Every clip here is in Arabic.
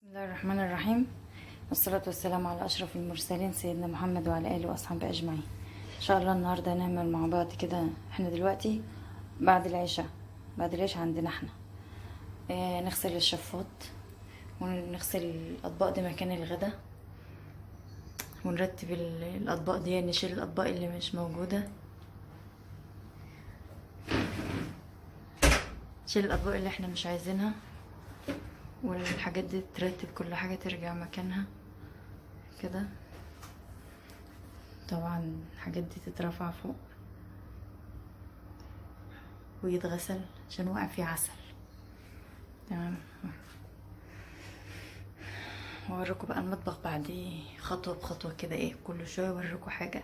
بسم الله الرحمن الرحيم، والصلاة والسلام على أشرف المرسلين سيدنا محمد وعلى آله وأصحابه أجمعين. إن شاء الله النهاردة هنعمل مع بعض كده. احنا دلوقتي بعد العشاء عندنا احنا نغسل الشفاط ونغسل الأطباق دي مكان الغدا، ونرتب الأطباق دي، نشيل الأطباق اللي مش موجودة، نشيل الأطباق اللي احنا مش عايزينها، والحاجات دي ترتب، كل حاجة ترجع مكانها كده. طبعا الحاجات دي تترفع فوق ويتغسل عشان وقع فيه عسل. تمام. واوريكم بقى المطبخ بعد خطوه بخطوه كده، ايه كل شويه اوريكم حاجه.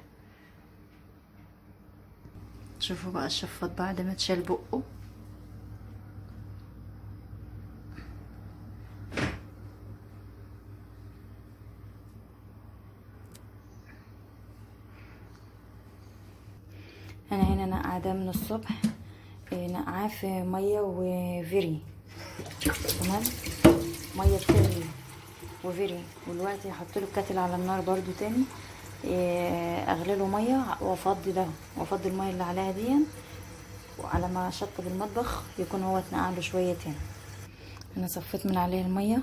شوفوا بقى الشفاط بعد ما اتشال بقه، انا هنا نقعه من الصبح، نقعاه في ميه وفيري. تمام، ميه بتغلي وفيري، والوقت هحط له الكاتل على النار برضو تاني، اغلي له ميه وافضي الميه اللي عليها دي، وعلى ما اشطب المطبخ يكون هو اتنقع له شويه تاني. انا صفيت من عليه الميه،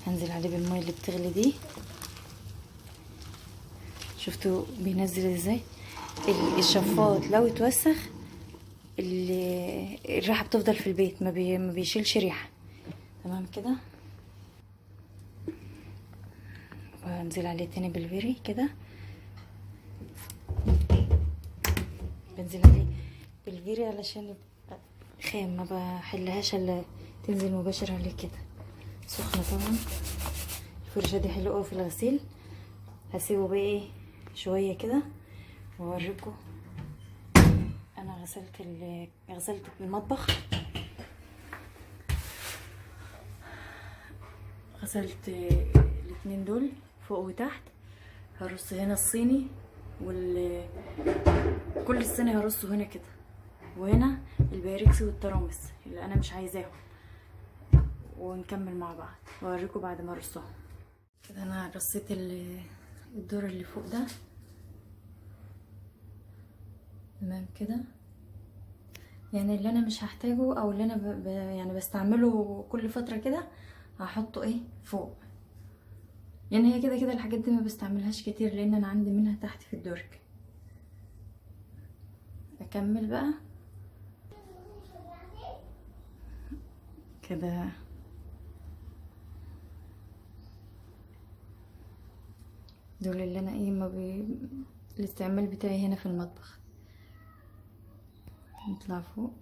هنزل عليه بالميه اللي بتغلي دي. شفتوا بينزل ازاي؟ الشفاط لو اتوسخ الريحه بتفضل في البيت، ما بيشيلش ريحه. تمام كده. وهنزل عليه تاني بالفيري كده، بنزل عليه بالفيري علشان يبقى خام، ما بحلهاش الا تنزل مباشر عليه كده سخنه. طبعا الفرشه دي حلوه قوي في الغسيل. هسيبه بقى ايه شويه كده واوريكم. انا غسلت المطبخ، غسلت الاتنين دول فوق وتحت. هرص هنا الصيني كل الصيني هرصه هنا كده، وهنا البايركس والترامس اللي انا مش عايزاهم، ونكمل مع بعض واوريكم بعد ما ارصهم كده. انا رصيت الدور اللي فوق ده تمام كده، يعني اللي انا مش هحتاجه او اللي انا يعني بستعمله كل فتره كده هحطه ايه فوق. يعني هي كده كده الحاجات دي ما بستعملهاش كتير، لان انا عندي منها تحت في الدرج. اكمل بقى كده. دول اللي انا ايه الاستعمال بتاعي هنا في المطبخ. نطلع فوق،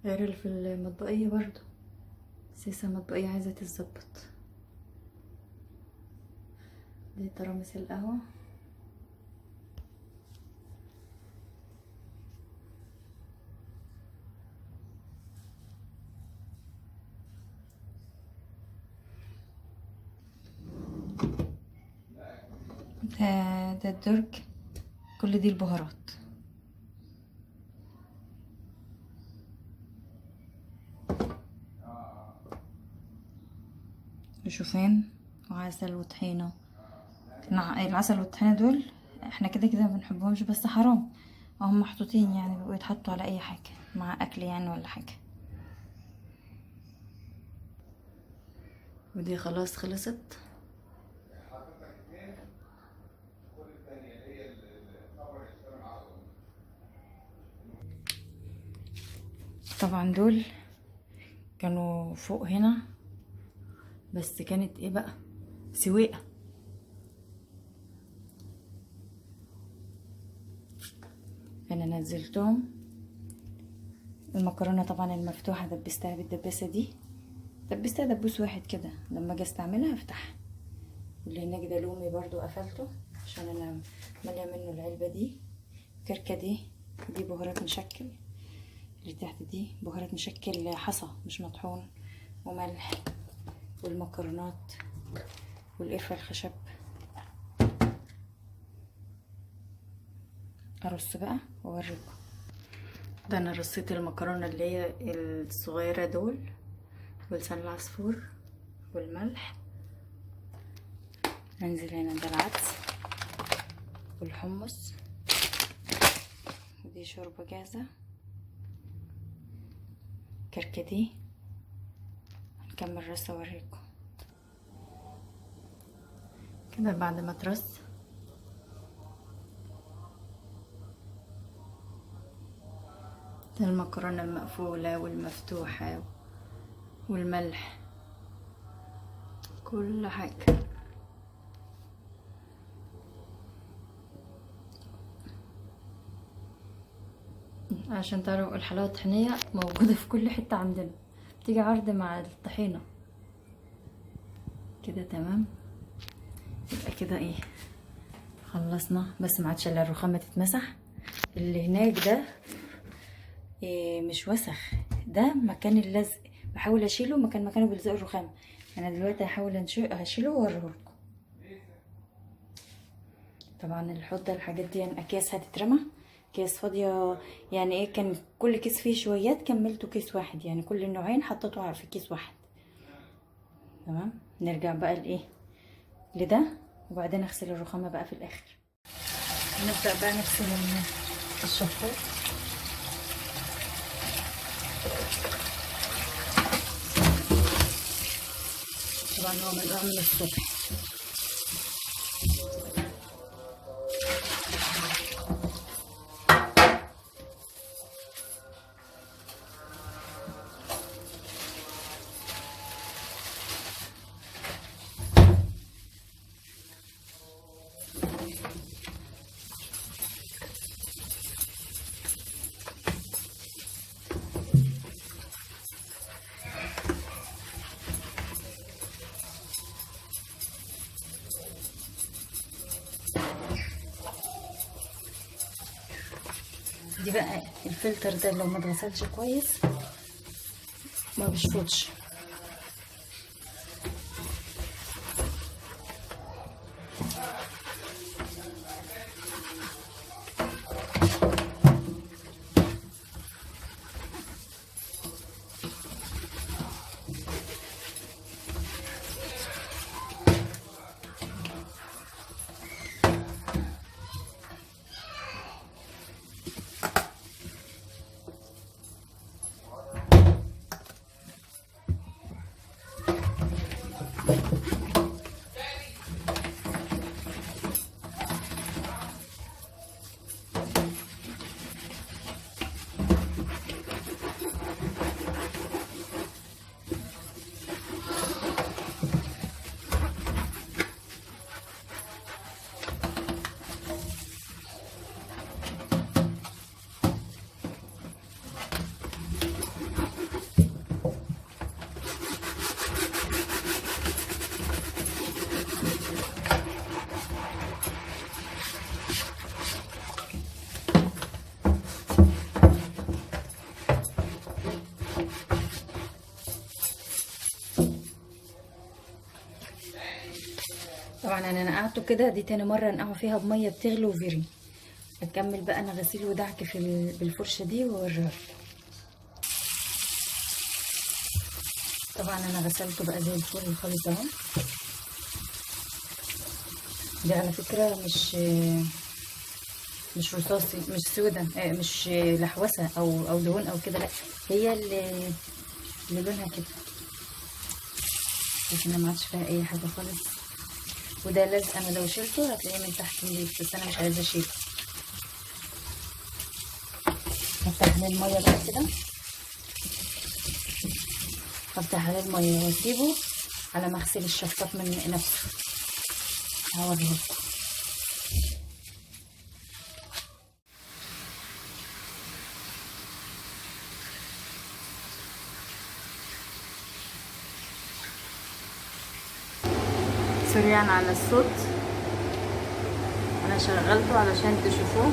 غير اللي في المطبقية برضو، سيسة مطبقية عايزة تتظبط. دي ترامس القهوة. ده الدرج، كل دي البهارات. وشوفان وعسل وطحينة. العسل والطحينة دول احنا كده كده ما بنحبهمش، بس حرام هم محطوطين، يعني بيبقوا يتحطوا على اي حاجة مع اكل يعني ولا حاجة. ودي خلاص خلصت. طبعا دول كانوا فوق هنا، بس كانت ايه بقى سواقة. انا نزلتهم. المكرونة طبعا المفتوحة دبستها بالدباسة دي، دبستها دبوس واحد كده، لما اجي استعملها افتحها. واللي هناك ده لومي برضو قفلته عشان انا ماليه منه العلبة دي. كركة دي بهارات مشكل، اللي تحت دي بهارات مشكل حصى مش مطحون، وملح، والمكرونات، والقرفة الخشب. ارص بقى واوريكم. ده انا رصيت المكرونه اللي هي الصغيره دول ولسان العصفور والملح. انزل هنا ده العدس والحمص، ودي شوربه جاهزه كركديه. هنكمل رص اوريكم كده بعد ما ترص. المكرونه المقفوله والمفتوحه والملح كل حاجه. عشان تعرفوا الحلاوه الطحينيه موجوده في كل حته عندنا، بتيجي عرض مع الطحينه كده. تمام، يبقى كده ايه خلصنا. بس ما عادش الا الرخامه تتمسح. اللي هناك ده إيه مش وسخ، ده مكان اللزق، بحاول اشيله مكانه بيلزق الرخام. انا دلوقتي هحاول هشيله واوريهولكم. طبعا الحوض ده الحاجات دي يعني اكياس هتترمى، اكياس فاضيه يعني ايه، كان كل كيس فيه شويات كملته كيس واحد، يعني كل النوعين حطيته في كيس واحد. تمام، نرجع بقى لايه لده، وبعدين اغسل الرخامه بقى في الاخر. نبدا بقى نغسل الشفاط. طبعا هو منقوع من الصبح. دي بقى الفلتر ده لو ما اتغسلش كويس ما بيشفطش. طبعا انا نقعته كده، دي تاني مره انقعه فيها بميه بتغلي وفيري. اكمل بقى انا غسيل ودعك بالفرشه دي واوريها. طبعا انا غسلته بقى زي الفل خالص اهو. دي على فكره مش رصاصي، مش سودا، مش لحوسه او دهون او كده، لا هي اللي لونها كده، لكن ما عادش فيها اي حاجه خالص. وده لازق، انا لو شلته هتلاقيه من تحت نضيف، بس انا مش عايزه اشيله. هفتح عليه الميه بقى كده، هفتح عليه الميه واسيبه على ما اغسل الشفاط من نفسه. هوريهولكم. سريعا على الصوت، انا شغلته علشان تشوفوه.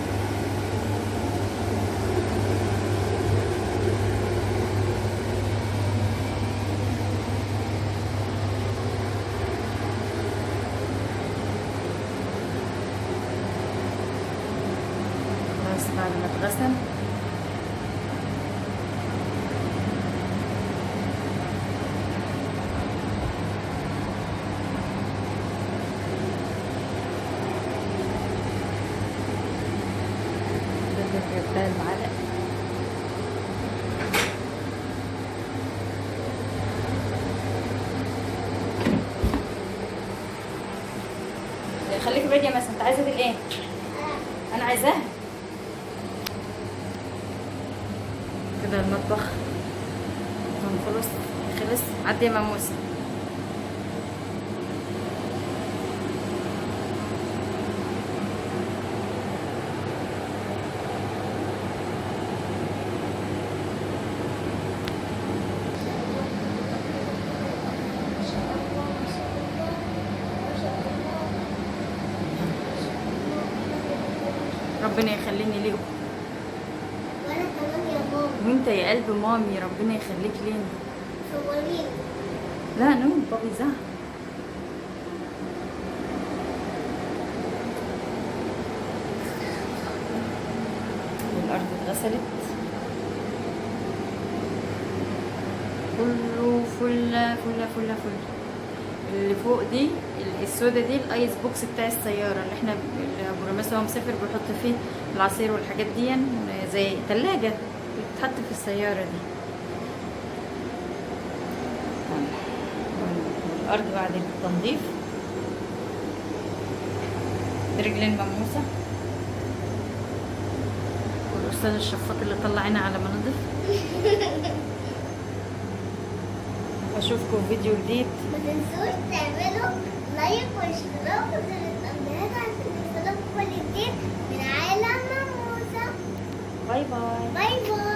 بس بعد ما اتغسل ده المعلقة. خليكي بعيد يا مسا. انت عايزة دي ايه؟ انا عايزاها. كده المطبخ خلص. عدي يا ماموسة. ربنا يخليني ليكم. وانا كمان يا ماما. وانت يا قلب مامي ربنا يخليك لينا. صوريني. لا نوم بابي زهق. والارض اتغسلت كله فله فله فله فله. اللي فوق دي السودا دي الايس بوكس بتاع السياره اللي احنا اللي ابو رميس وهو مسافر بيحط فيه العصير والحاجات دي، زي تلاجة بتتحط في السياره دي. والارض بعد التنظيف رجل الماموسه والاستاذ الشفاط اللي طلعنا على ما ننضف. اشوفكم في فيديو جديد. ما تنسوش تعملوا لايك واشتراك وزر التنبيهات عشان يوصلكوا كل جديد من عالم ماموسة. باي باي. باي باي.